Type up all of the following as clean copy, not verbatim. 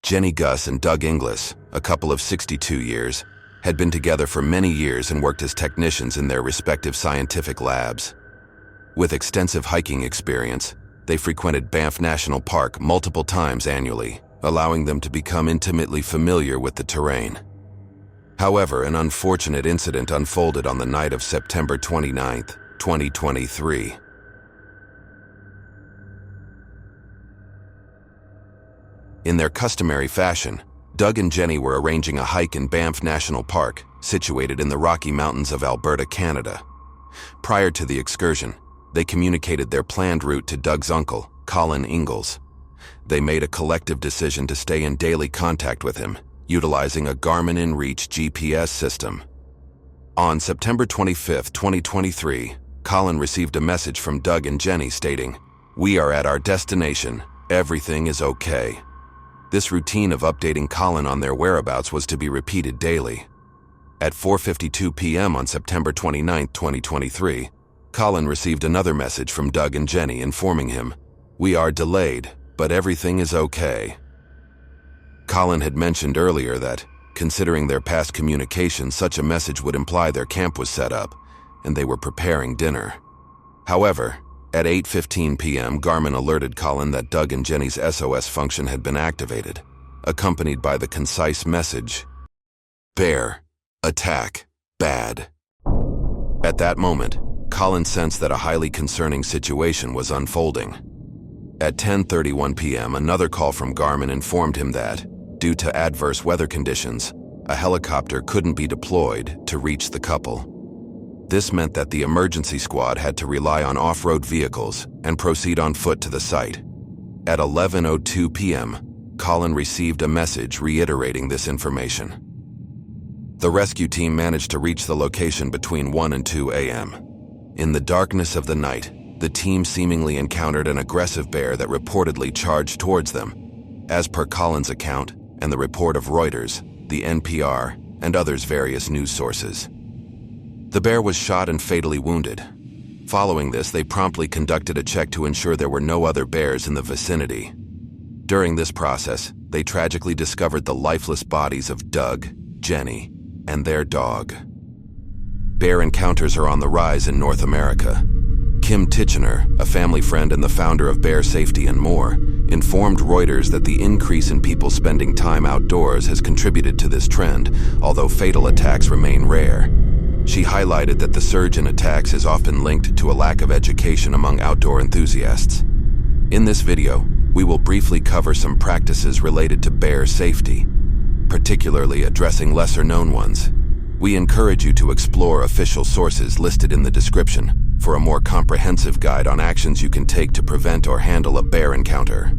Jenny Gus and Doug Inglis, a couple of 62 years, had been together for many years and worked as technicians in their respective scientific labs. With extensive hiking experience, they frequented Banff National Park multiple times annually, allowing them to become intimately familiar with the terrain. However, an unfortunate incident unfolded on the night of September 29, 2023. In their customary fashion, Doug and Jenny were arranging a hike in Banff National Park, situated in the Rocky Mountains of Alberta, Canada. Prior to the excursion, they communicated their planned route to Doug's uncle, Colin Ingalls. They made a collective decision to stay in daily contact with him, utilizing a Garmin InReach GPS system. On September 25, 2023, Colin received a message from Doug and Jenny stating, "We are at our destination. Everything is okay." This routine of updating Colin on their whereabouts was to be repeated daily. At 4:52 p.m. on September 29, 2023, Colin received another message from Doug and Jenny informing him, "We are delayed, but everything is okay." Colin had mentioned earlier that, considering their past communication, such a message would imply their camp was set up, and they were preparing dinner. However, at 8:15 p.m., Garmin alerted Colin that Doug and Jenny's SOS function had been activated, accompanied by the concise message, "Bear, attack, bad." At that moment, Colin sensed that a highly concerning situation was unfolding. At 10:31 p.m., another call from Garmin informed him that, due to adverse weather conditions, a helicopter couldn't be deployed to reach the couple. This meant that the emergency squad had to rely on off-road vehicles and proceed on foot to the site. At 11:02 p.m., Colin received a message reiterating this information. The rescue team managed to reach the location between 1 and 2 a.m. In the darkness of the night, the team seemingly encountered an aggressive bear that reportedly charged towards them. As per Colin's account and the report of Reuters, the NPR, and others various news sources. The bear was shot and fatally wounded. Following this, they promptly conducted a check to ensure there were no other bears in the vicinity. During this process, they tragically discovered the lifeless bodies of Doug, Jenny, and their dog. Bear encounters are on the rise in North America. Kim Titchener, a family friend and the founder of Bear Safety and More, informed Reuters that the increase in people spending time outdoors has contributed to this trend, although fatal attacks remain rare. She highlighted that the surge in attacks is often linked to a lack of education among outdoor enthusiasts. In this video, we will briefly cover some practices related to bear safety, particularly addressing lesser-known ones. We encourage you to explore official sources listed in the description for a more comprehensive guide on actions you can take to prevent or handle a bear encounter.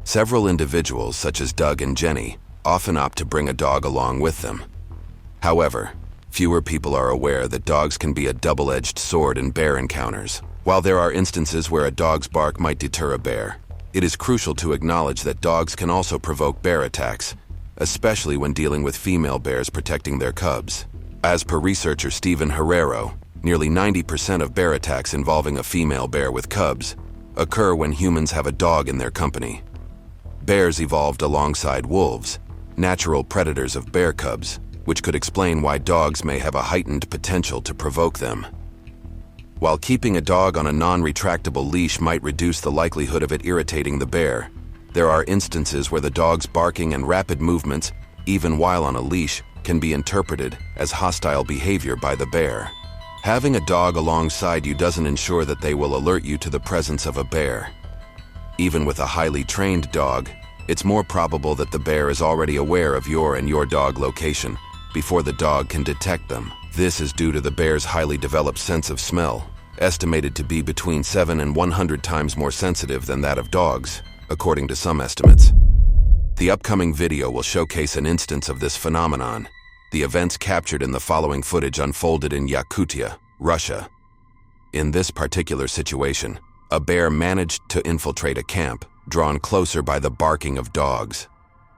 Several individuals, such as Doug and Jenny, often opt to bring a dog along with them. However, fewer people are aware that dogs can be a double-edged sword in bear encounters. While there are instances where a dog's bark might deter a bear, it is crucial to acknowledge that dogs can also provoke bear attacks, especially when dealing with female bears protecting their cubs. As per researcher Stephen Herrero, nearly 90% of bear attacks involving a female bear with cubs occur when humans have a dog in their company. Bears evolved alongside wolves, natural predators of bear cubs, which could explain why dogs may have a heightened potential to provoke them. While keeping a dog on a non-retractable leash might reduce the likelihood of it irritating the bear, there are instances where the dog's barking and rapid movements, even while on a leash, can be interpreted as hostile behavior by the bear. Having a dog alongside you doesn't ensure that they will alert you to the presence of a bear. Even with a highly trained dog, it's more probable that the bear is already aware of your and your dog location before the dog can detect them. This is due to the bear's highly developed sense of smell, estimated to be between 7 and 100 times more sensitive than that of dogs, according to some estimates. The upcoming video will showcase an instance of this phenomenon. The events captured in the following footage unfolded in Yakutia, Russia. In this particular situation, a bear managed to infiltrate a camp, drawn closer by the barking of dogs.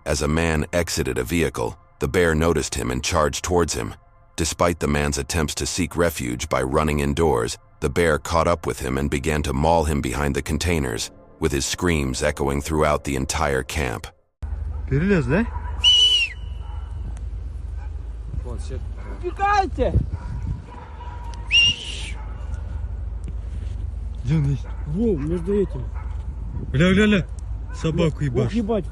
As a man exited a vehicle, the bear noticed him and charged towards him. Despite the man's attempts to seek refuge by running indoors, the bear caught up with him and began to maul him behind the containers, with his screams echoing throughout the entire camp. Перелез, да? Убегайте! Где он есть? Во, между этим. Ля-ля-ля, собаку Ох, ебашь. ебать.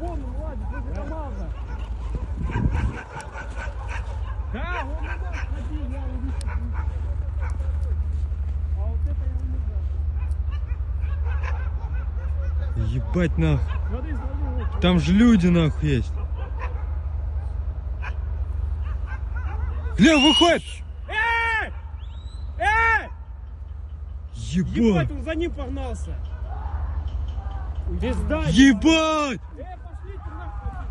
Вон, Владик, возле КамАЗа. Да, вон туда сходи, я увидел. А вот это я не знаю. Ебать нахуй. Смотри, смотри, вот. Там же люди нахуй есть. Гля, выходит! Эй! Эй! Ебать! Ебать, он за ним погнался. Пизда. Ебать! Пошлите нахуй.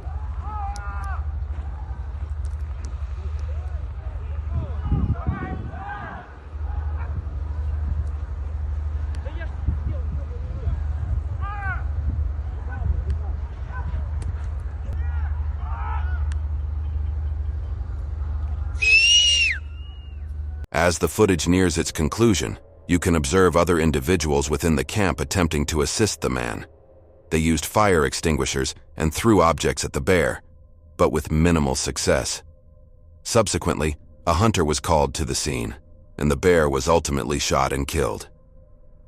Да я ж сделал, As the footage nears its conclusion, you can observe other individuals within the camp attempting to assist the man. They used fire extinguishers and threw objects at the bear, but with minimal success. Subsequently, a hunter was called to the scene, and the bear was ultimately shot and killed.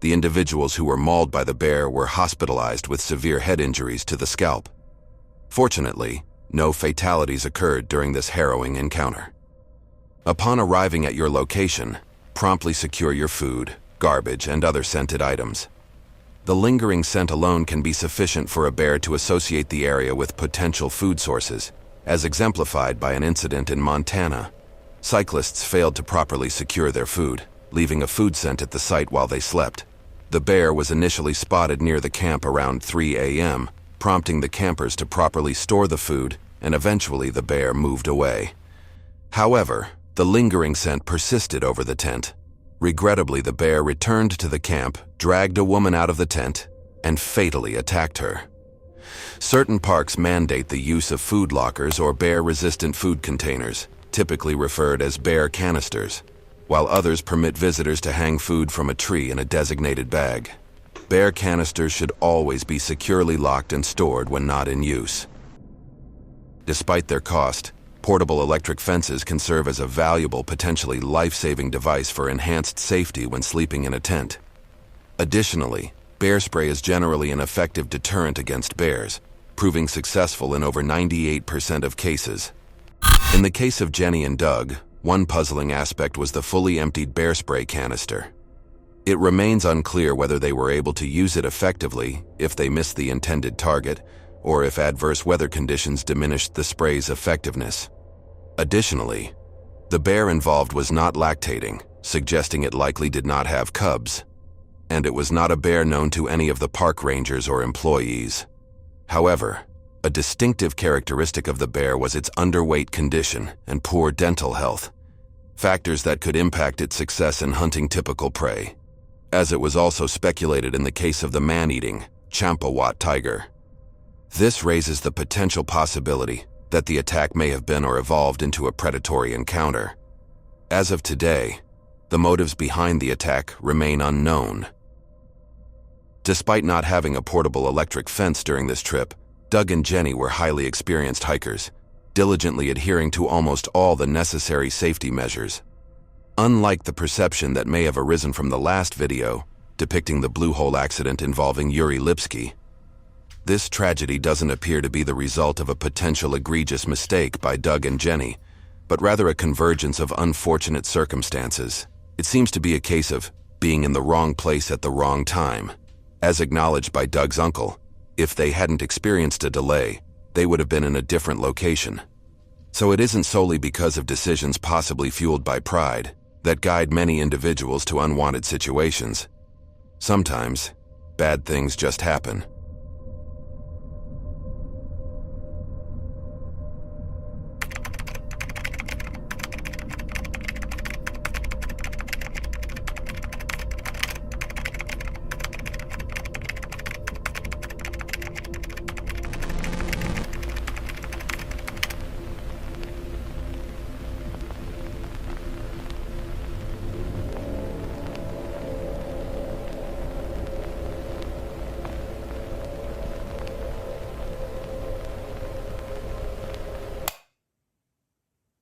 The individuals who were mauled by the bear were hospitalized with severe head injuries to the scalp. Fortunately, no fatalities occurred during this harrowing encounter. Upon arriving at your location, promptly secure your food, garbage, and other scented items. The lingering scent alone can be sufficient for a bear to associate the area with potential food sources, as exemplified by an incident in Montana. Cyclists failed to properly secure their food, leaving a food scent at the site while they slept. The bear was initially spotted near the camp around 3 a.m., prompting the campers to properly store the food, and eventually the bear moved away. However, the lingering scent persisted over the tent. Regrettably, the bear returned to the camp, dragged a woman out of the tent, and fatally attacked her. Certain parks mandate the use of food lockers or bear-resistant food containers, typically referred as bear canisters, while others permit visitors to hang food from a tree in a designated bag. Bear canisters should always be securely locked and stored when not in use. Despite their cost, portable electric fences can serve as a valuable, potentially life-saving device for enhanced safety when sleeping in a tent. Additionally, bear spray is generally an effective deterrent against bears, proving successful in over 98% of cases. In the case of Jenny and Doug, one puzzling aspect was the fully emptied bear spray canister. It remains unclear whether they were able to use it effectively if they missed the intended target, or if adverse weather conditions diminished the spray's effectiveness. Additionally, the bear involved was not lactating, suggesting it likely did not have cubs, and it was not a bear known to any of the park rangers or employees. However, a distinctive characteristic of the bear was its underweight condition and poor dental health, factors that could impact its success in hunting typical prey, as it was also speculated in the case of the man-eating Champawat tiger. This raises the potential possibility that the attack may have been or evolved into a predatory encounter. As of today, the motives behind the attack remain unknown. Despite not having a portable electric fence during this trip, Doug and Jenny were highly experienced hikers, diligently adhering to almost all the necessary safety measures. Unlike the perception that may have arisen from the last video, depicting the Blue Hole accident involving Yuri Lipsky, this tragedy doesn't appear to be the result of a potential egregious mistake by Doug and Jenny, but rather a convergence of unfortunate circumstances. It seems to be a case of being in the wrong place at the wrong time. As acknowledged by Doug's uncle, if they hadn't experienced a delay, they would have been in a different location. So it isn't solely because of decisions possibly fueled by pride that guide many individuals to unwanted situations. Sometimes, bad things just happen.